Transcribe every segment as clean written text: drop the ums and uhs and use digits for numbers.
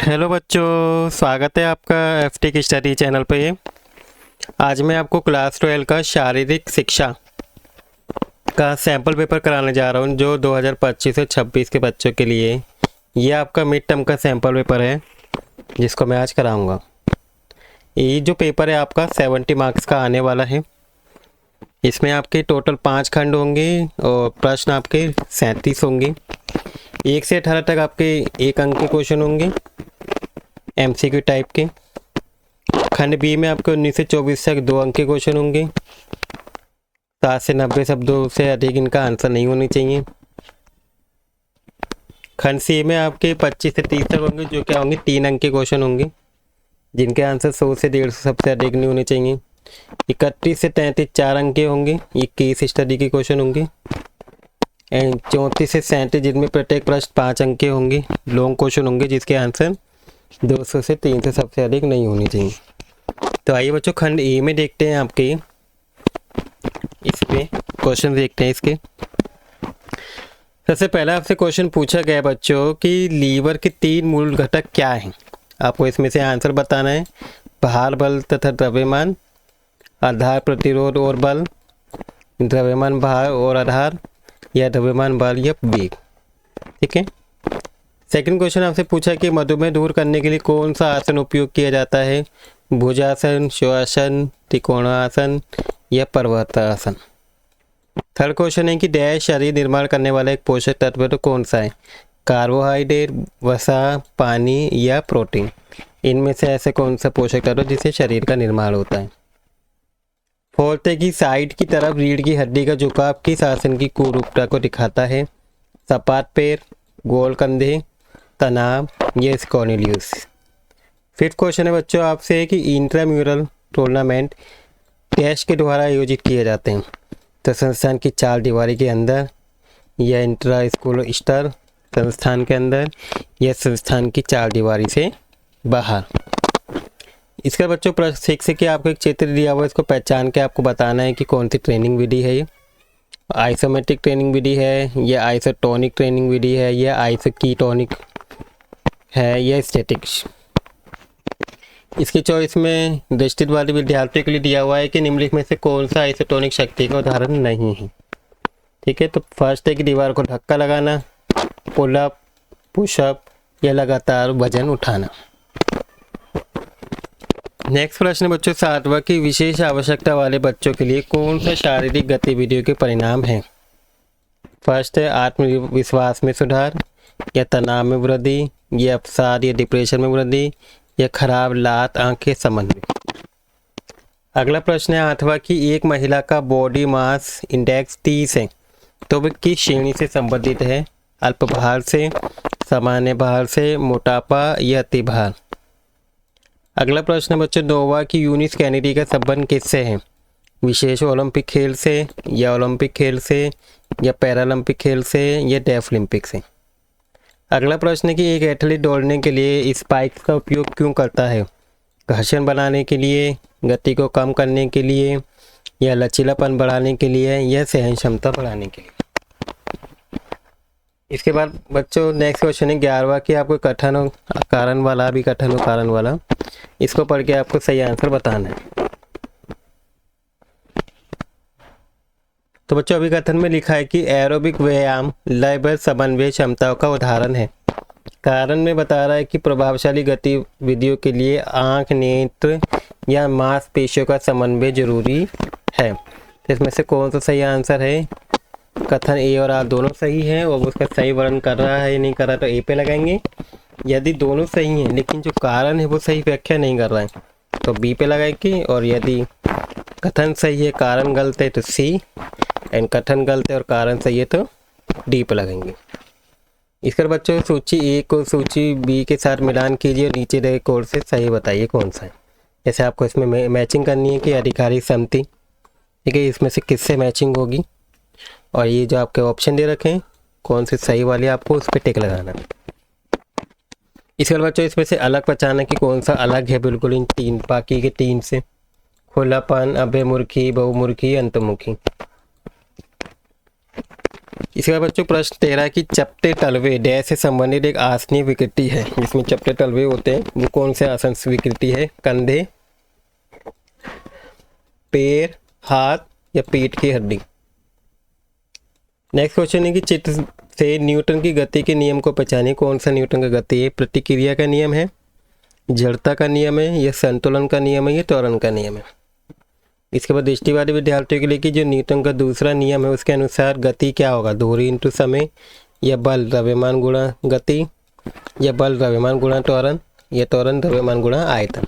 Hello बच्चों, स्वागत है आपका एफटी की स्टडी चैनल पे। आज मैं आपको क्लास 12 का शारीरिक शिक्षा का सैम्पल पेपर कराने जा रहा हूँ जो 2025 से 26 के बच्चों के लिए। ये आपका मिड टर्म का सैम्पल पेपर है जिसको मैं आज कराऊंगा। ये जो पेपर है आपका 70 मार्क्स का आने वाला है। इसमें आपके टोटल 5 खंड होंगे और प्रश्न आपके 37 होंगे। 1 से 18 तक आपके 1 अंक के क्वेश्चन होंगे एमसीक्यू टाइप के। खंड बी में आपके 19 से 24 तक 2 अंक के क्वेश्चन होंगे। 7 से 90 शब्दों से अधिक इनका आंसर नहीं होनी चाहिए। खंड सी में आपके 25 से 30 तक होंगे जो क्या होंगे 3 अंक के क्वेश्चन होंगे जिनके आंसर 100 से 150 सबसे अधिक नहीं होने चाहिए। 31 से 33 4 अंक के होंगे, ये केस स्टडी के क्वेश्चन होंगे। एंड 34 से 37 जिनमें प्रत्येक प्रश्न 5 अंक के होंगे, लॉन्ग क्वेश्चन होंगे जिसके आंसर 200 से 300 सबसे अधिक नहीं होनी चाहिए। तो आइए बच्चों खंड ए में देखते हैं आपके इसमें क्वेश्चन देखते हैं इसके। सबसे पहला आपसे क्वेश्चन पूछा गया बच्चों कि लीवर के 3 मूल घटक क्या हैं। आपको इसमें से आंसर बताना है। भार बल तथा द्रव्यमान, आधार प्रतिरोध और बल, द्रव्यमान भार और आधार, या द्रव्यमान बल या वेग। ठीक है। सेकंड क्वेश्चन आपसे पूछा कि मधुमेह दूर करने के लिए कौन सा आसन उपयोग किया जाता है। भुजासन, श्वासन, त्रिकोणासन या पर्वतासन। थर्ड क्वेश्चन है कि डैश शरीर निर्माण करने वाला एक पोषक तत्व तो कौन सा है। कार्बोहाइड्रेट, वसा, पानी या प्रोटीन। इनमें से ऐसे कौन सा पोषक तत्व जिससे शरीर का निर्माण होता है। फोर्थ है कि साइड की तरफ रीढ़ की हड्डी का झुकाव किस आसन की कुरूपता को दिखाता है। सपाट पैर, गोल कंधे, तनाव या स्कॉर्निलियस। फिफ्थ क्वेश्चन है बच्चों आपसे कि इंट्राम्यूरल टूर्नामेंट डैश के द्वारा आयोजित किए जाते हैं। तो संस्थान की 4 दीवारी के अंदर, या इंट्रा स्कूल स्तर संस्थान के अंदर, या संस्थान की 4 दीवारी से बाहर। इसका बच्चों प्रश्न 6 से कि आपको एक चित्र दिया हुआ है, इसको पहचान के आपको बताना है कि कौन सी ट्रेनिंग विधि है ये। आइसोमेट्रिक ट्रेनिंग विधि है, या आइसोटोनिक ट्रेनिंग विधि है, या आइसोकीटोनिक है, या स्टैटिक्स। इसकी चॉइस में दृष्टि वाले विद्यार्थियों के लिए दिया हुआ है कि निम्नलिखित में से कौन सा आइसोटोनिक शक्ति का उदाहरण नहीं है। ठीक है। तो फर्स्ट है कि दीवार को धक्का लगाना, पुलअप, पुशअप या लगातार वजन उठाना। नेक्स्ट प्रश्न बच्चों 7वां की विशेष आवश्यकता वाले बच्चों के लिए कौन सा शारीरिक गतिविधियों के परिणाम है। फर्स्ट है आत्मविश्वास में सुधार, या तनाव में वृद्धि, या अवसाद या डिप्रेशन में वृद्धि, या खराब लात आंख के संबंध में। अगला प्रश्न है 8वां की एक महिला का बॉडी मास इंडेक्स 30 है तो वह किस श्रेणी से संबंधित है। अल्प भार से, सामान्य भार से, मोटापा या अति भार। अगला प्रश्न है बच्चों 9वां की यूनिस कैनेडी का संबंध किससे है। विशेष ओलंपिक खेल से, या ओलंपिक खेल से, या पैरालंपिक खेल से, या डेफ ओलंपिक से। अगला प्रश्न है कि एक एथलीट दौड़ने के लिए स्पाइक्स का उपयोग क्यों करता है। घर्षण बनाने के लिए, गति को कम करने के लिए, या लचीलापन बढ़ाने के लिए, या सहन क्षमता बढ़ाने के लिए। इसके बाद बच्चों नेक्स्ट क्वेश्चन है 11वां कि आपको कथन हो कारण वाला, भी कथन हो कारण वाला, इसको पढ़ के आपको सही आंसर बताना है। तो बच्चों अभी कथन में लिखा है कि एरोबिक व्यायाम लयबद्ध समन्वय क्षमताओं का उदाहरण है। कारण में बता रहा है कि प्रभावशाली गतिविधियों के लिए आंख, नेत्र या मांसपेशियों का समन्वय जरूरी है। तो इसमें से कौन सा सही आंसर है। कथन ए और आर दोनों सही है और उसका सही वर्णन कर रहा है या नहीं कर रहा तो ए पे लगाएंगे। यदि दोनों सही हैं लेकिन जो कारण है वो सही व्याख्या नहीं कर रहा है तो बी पे लगाएंगे। और यदि कथन सही है कारण गलत है तो सी, एंड कथन गलत है और कारण सही है तो डी पे लगाएंगे। इसकर बच्चों सूची ए को सूची बी के साथ मिलान कीजिए और नीचे रहे कोड से सही बताइए कौन सा है। जैसे आपको इसमें मैचिंग करनी है कि अधिकारी सम्मति, ठीक है, इसमें से किससे मैचिंग होगी। और ये जो आपके ऑप्शन दे रखे हैं कौन सी सही वाली आपको उस पर टिक लगाना है। इसके बाद बच्चों इसमें से अलग पहचाना कि कौन सा अलग है बिल्कुल इन 3 बाकी के 3 से। खुलापन, अभयमुखी, बहुमुखी, अंतमुखी। इसके बाद बच्चों प्रश्न 13 की चपटे तलवे डैश से संबंधित एक आसनीय विकृति है। जिसमें चपटे तलवे होते हैं वो कौन से आसन विकृति है? कंधे, पैर, हाथ या पीठ की हड्डी। नेक्स्ट क्वेश्चन है कि चित्र से न्यूटन की गति के नियम को पहचानिए। कौन सा न्यूटन का गति है? प्रतिक्रिया का नियम है, जड़ता का नियम है, या संतुलन का नियम है, या त्वरण का नियम है। इसके बाद दृष्टिवादी विद्यार्थियों के लिए कि जो न्यूटन का दूसरा नियम है उसके अनुसार गति क्या होगा? दूरी इंटू समय, या बल द्रव्यमान गुणा गति, या बल द्रव्यमान गुणा त्वरण, या त्वरण द्रव्यमान गुणा आयतन।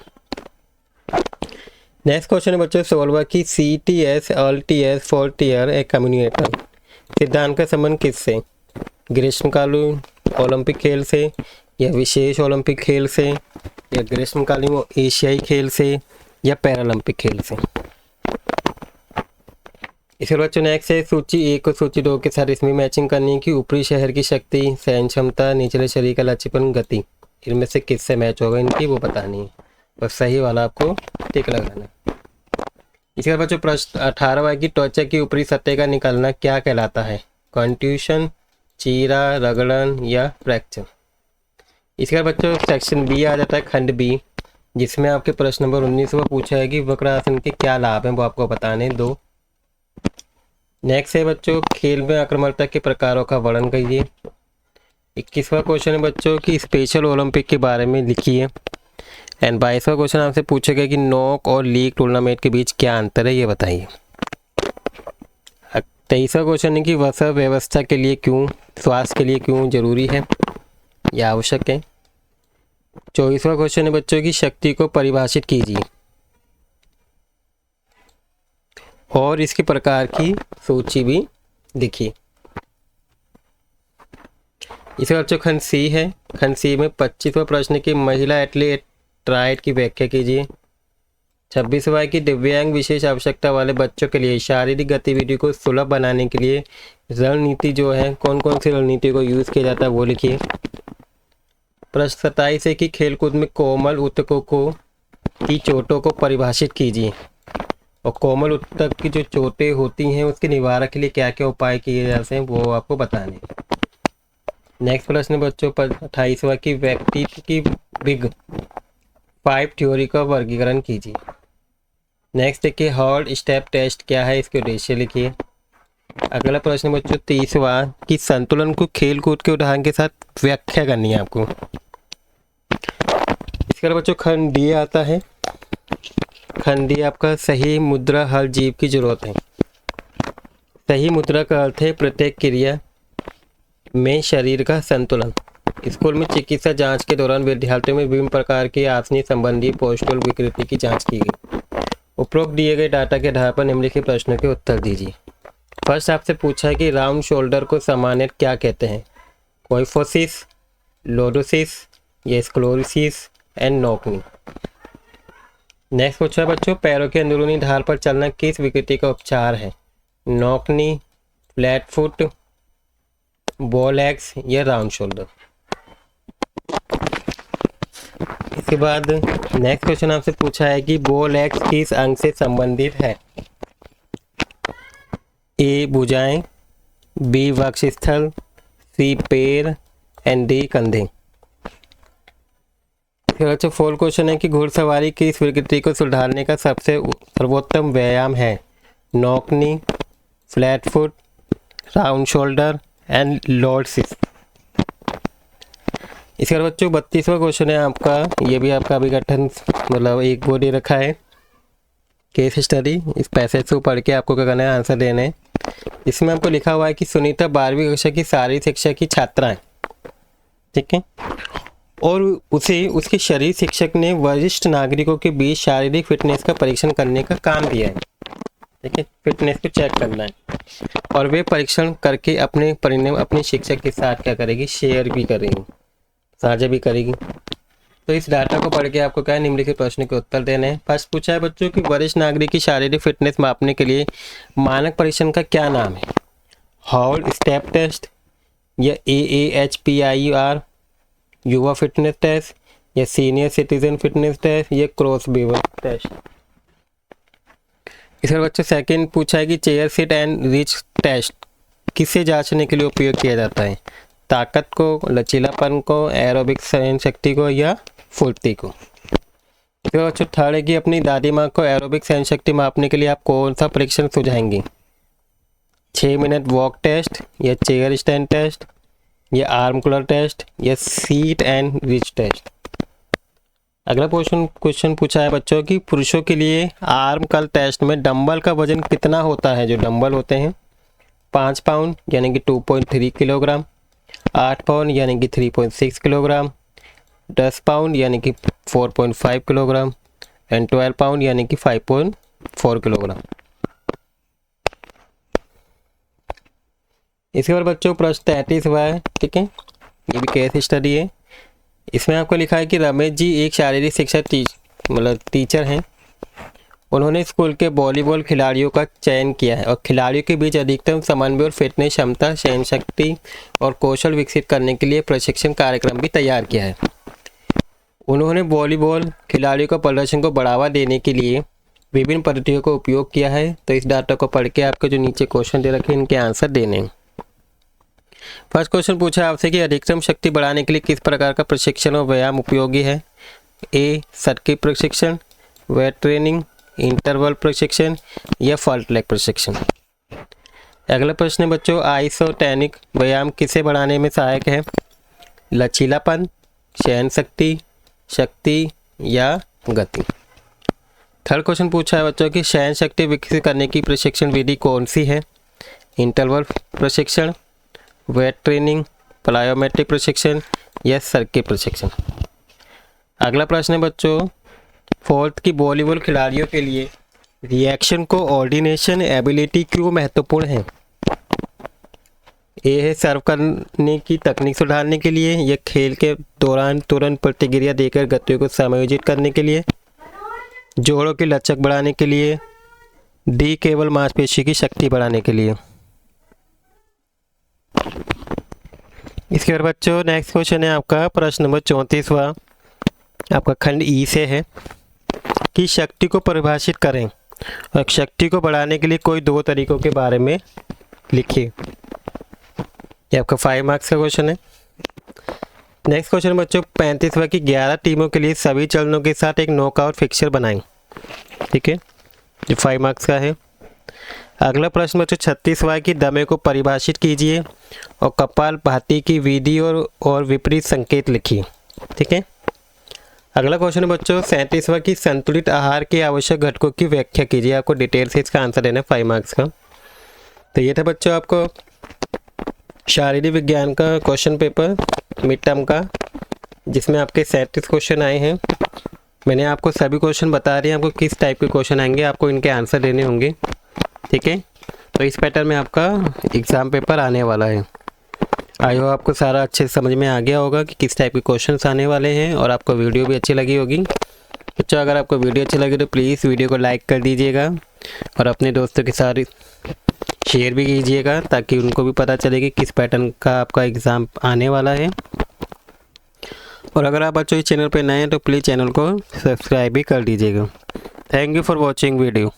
नेक्स्ट क्वेश्चन है बच्चों 16वां की CTS, LTS, फोर्टियर एक कम्युनिकेटर सिद्धांत का संबंध किससे? ग्रीष्मकालीन ओलंपिक खेल से, या विशेष ओलंपिक खेल से, या ग्रीष्मकालीन एशियाई खेल से, या पैरालंपिक खेल से। इसके बच्चों नेक्स्ट है सूची 1 और सूची 2 के साथ इसमें मैचिंग करनी है कि ऊपरी शहर की शक्ति, सहन क्षमता, निचले शरीर का लचीपन, गति, इनमें से किससे मैच होगा इनकी वो बतानी है। बस सही वाला आपको टिक लगाना है। इसके बाद बच्चों प्रश्न 18वां की त्वचा की ऊपरी सतह का निकलना क्या कहलाता है? कंट्यूशन, चीरा, रगड़न, या फ्रैक्चर। इसके बाद बच्चों सेक्शन बी आ जाता है, खंड बी, जिसमें आपके प्रश्न नंबर 19 पूछा है कि वक्रासन के क्या लाभ हैं वो आपको बताने दो। नेक्स्ट है बच्चों खेल में आक्रामकता के प्रकारों का वर्णन कीजिए। 21वां क्वेश्चन है बच्चों की स्पेशल ओलंपिक के बारे में लिखिए। एंड 22वां क्वेश्चन आपसे पूछेगा कि नॉक और लीग टूर्नामेंट के बीच क्या अंतर है ये बताइए। 23वां क्वेश्चन है कि वसा व्यवस्था के लिए क्यों, स्वास्थ्य के लिए क्यों जरूरी है या आवश्यक है। 24वां क्वेश्चन है बच्चों की शक्ति को परिभाषित कीजिए और इसके प्रकार की सूची भी देखिए। इसका बच्चों खंड सी है। खंड सी में 25वां प्रश्न की महिला एथलीट ट्राइड की व्याख्या कीजिए। 26वां की दिव्यांग विशेष आवश्यकता वाले बच्चों के लिए शारीरिक गतिविधि को सुलभ बनाने के लिए रणनीति जो है कौन कौन सी रणनीति को यूज किया जाता है वो लिखिए। प्रश्न 27 है कि खेलकूद में कोमल ऊतकों की चोटों को परिभाषित कीजिए और कोमल ऊतक की जो चोटें होती हैं उसके निवारण के लिए क्या क्या उपाय किए जाते हैं वो आपको बताने। नेक्स्ट प्रश्न बच्चों 28वां की व्यक्तित्व की बिग 5 थ्योरी का वर्गीकरण कीजिए। नेक्स्ट है कि हॉल्ट स्टेप टेस्ट क्या है, इसके उद्देश्य लिखिए। अगला प्रश्न बच्चों 30वां कि संतुलन को खेल कूद के उदाहरण के साथ व्याख्या करनी है आपको। इसके बाद बच्चों खंड डी आता है। खंड डी आपका सही मुद्रा हर जीव की जरूरत है। सही मुद्रा का अर्थ है प्रत्येक क्रिया में शरीर का संतुलन। स्कूल में चिकित्सा जांच के दौरान विद्यार्थियों में विभिन्न प्रकार की आसनी संबंधी पोस्टल विकृति की जांच की गई। उपरोक्त दिए गए डाटा के आधार पर निम्नलिखित प्रश्नों के उत्तर दीजिए। फर्स्ट आपसे पूछा है कि राउंड शोल्डर को सामान्य क्या कहते हैं? कोइफोसिस, लोडोसिस, या स्क्लेरोसिस एंड नॉकनी। नेक्स्ट पूछा है बच्चों पैरों के अंदरूनी ढाल पर चलना किस विकृति का उपचार है? Knock knee, flat foot, ball x या राउंड शोल्डर। इसके बाद नेक्स्ट क्वेश्चन आपसे पूछा है कि बॉल एक्स किस अंग से संबंधित है? ए भुजाएं, बी वक्षस्थल, सी पैर एंड डी कंधे। फिर अच्छा फोर्थ क्वेश्चन है कि घुड़सवारी की इस विकृति को सुधारने का सबसे सर्वोत्तम व्यायाम है? Knock knee, flat foot, round shoulder and lordosis. इसके बाद बच्चों 32वां क्वेश्चन है आपका, ये भी आपका अभी गठन मतलब एक वो दे रखा है केस स्टडी। इस पैसेज को पढ़ के आपको क्या करना है आंसर देने हैं। इसमें आपको लिखा हुआ है कि सुनीता 12वीं कक्षा की शारीरिक शिक्षा की छात्रा है, ठीक है, और उसे उसके शरीर शिक्षक ने वरिष्ठ नागरिकों के बीच शारीरिक फिटनेस का परीक्षण करने का काम दिया है, ठीक है, फिटनेस को चेक करना है और वे परीक्षण करके अपने परिणाम अपने शिक्षक के साथ क्या करेगी शेयर भी करेगी, साझा भी करेगी। तो इस डाटा को पढ़ के आपको क्या निम्नलिखित प्रश्न के उत्तर देने हैं। फर्स्ट पूछा है बच्चों कि वरिष्ठ नागरिक की शारीरिक फिटनेस मापने के लिए मानक परीक्षण का क्या नाम है? हॉल स्टेप टेस्ट, या AAHPIR युवा फिटनेस टेस्ट, या सीनियर सिटीजन फिटनेस टेस्ट, या क्रॉस बेवर टेस्ट। इसके बच्चों सेकंड पूछा है कि chair sit and reach test किसे जांचने के लिए उपयोग किया जाता है? ताकत को, लचीलापन को, एरोबिक सहन शक्ति को या फुर्ती को? तो बच्चों थर्ड है कि अपनी दादी माँ को एरोबिक सहन शक्ति मापने के लिए आप कौन सा परीक्षण सुझाएंगे? 6 मिनट वॉक टेस्ट या चेयर स्टैंड टेस्ट या आर्म कलर टेस्ट या सीट एंड रिच टेस्ट? अगला क्वेश्चन पूछा है बच्चों कि पुरुषों के लिए आर्म कर्ल टेस्ट में डंबल का वजन कितना होता है? जो डंबल होते हैं 5 पाउंड यानी कि 2.3 किलोग्राम, 8 पाउंड यानी कि 3.6 किलोग्राम, 10 पाउंड यानी कि 4.5 किलोग्राम एंड 12 पाउंड यानी कि 5.4 किलोग्राम। इसके बाद बच्चों प्रश्न 33 हुआ है, ठीक है, ये भी केस स्टडी है। इसमें आपको लिखा है कि रमेश जी एक शारीरिक शिक्षा टीचर हैं। उन्होंने स्कूल के वॉलीबॉल खिलाड़ियों का चयन किया है और खिलाड़ियों के बीच अधिकतम समन्वय और फिटनेस क्षमता, सहन शक्ति और कौशल विकसित करने के लिए प्रशिक्षण कार्यक्रम भी तैयार किया है। उन्होंने वॉलीबॉल खिलाड़ियों का प्रदर्शन को बढ़ावा देने के लिए विभिन्न पद्धतियों का उपयोग किया है। तो इस डाटा को पढ़ के आपके जो नीचे क्वेश्चन दे रखे हैं इनके आंसर देने हैं। फर्स्ट क्वेश्चन पूछा है आपसे कि अधिकतम शक्ति बढ़ाने के लिए किस प्रकार का प्रशिक्षण और व्यायाम उपयोगी है? ए सर्किट प्रशिक्षण, वेट ट्रेनिंग, इंटरवल प्रशिक्षण या फॉल्ट लेग प्रशिक्षण? अगला प्रश्न है बच्चों आइसोटेनिक व्यायाम किसे बढ़ाने में सहायक है? लचीलापन, सहन शक्ति, शक्ति या गति? थर्ड क्वेश्चन पूछा है बच्चों की सहन शक्ति विकसित करने की प्रशिक्षण विधि कौन सी है? इंटरवल प्रशिक्षण, वेट ट्रेनिंग, प्लायोमेट्रिक प्रशिक्षण या सर्किट प्रशिक्षण? अगला प्रश्न है बच्चों फोर्थ की वॉलीबॉल खिलाड़ियों के लिए रिएक्शन कोऑर्डिनेशन एबिलिटी क्यों महत्वपूर्ण है? ए है सर्व करने की तकनीक सुधारने के लिए या खेल के दौरान तुरंत प्रतिक्रिया देकर गतियों को समायोजित करने के लिए, जोड़ों की लचक बढ़ाने के लिए, डी केवल मांसपेशी की शक्ति बढ़ाने के लिए? इसके बाद बच्चों नेक्स्ट क्वेश्चन है आपका प्रश्न नंबर 34वां, आपका खंड ई से है कि शक्ति को परिभाषित करें और शक्ति को बढ़ाने के लिए कोई 2 तरीकों के बारे में लिखिए। ये आपका 5 मार्क्स का क्वेश्चन है। नेक्स्ट क्वेश्चन बच्चों 35वां की 11 टीमों के लिए सभी चरणों के साथ एक नॉकआउट फिक्सचर बनाएं, ठीक है, जो 5 मार्क्स का है। अगला प्रश्न बच्चों 36वां की दमे को परिभाषित कीजिए और कपाल भाती की विधि और विपरीत संकेत लिखिए, ठीक है। अगला क्वेश्चन है बच्चों 37वां की संतुलित आहार के आवश्यक घटकों की व्याख्या कीजिए। आपको डिटेल से इसका आंसर देना है 5 मार्क्स का। तो ये था बच्चों आपको शारीरिक विज्ञान का क्वेश्चन पेपर मिड टर्म का, जिसमें आपके 37 क्वेश्चन आए हैं। मैंने आपको सभी क्वेश्चन बता दिए, आपको किस टाइप के क्वेश्चन आएंगे, आपको इनके आंसर देने होंगे, ठीक है। तो इस पैटर्न में आपका एग्ज़ाम पेपर आने वाला है। आई होप आपको सारा अच्छे से समझ में आ गया होगा कि किस टाइप के क्वेश्चंस आने वाले हैं और आपको वीडियो भी अच्छी लगी होगी। बच्चों अगर आपको वीडियो अच्छी लगी तो प्लीज़ वीडियो को लाइक कर दीजिएगा और अपने दोस्तों के साथ शेयर भी कीजिएगा ताकि उनको भी पता चले कि किस पैटर्न का आपका एग्ज़ाम आने वाला है। और अगर आप बच्चों इस चैनल पर नए हैं तो प्लीज़ चैनल को सब्सक्राइब भी कर दीजिएगा। Thank you for watching video.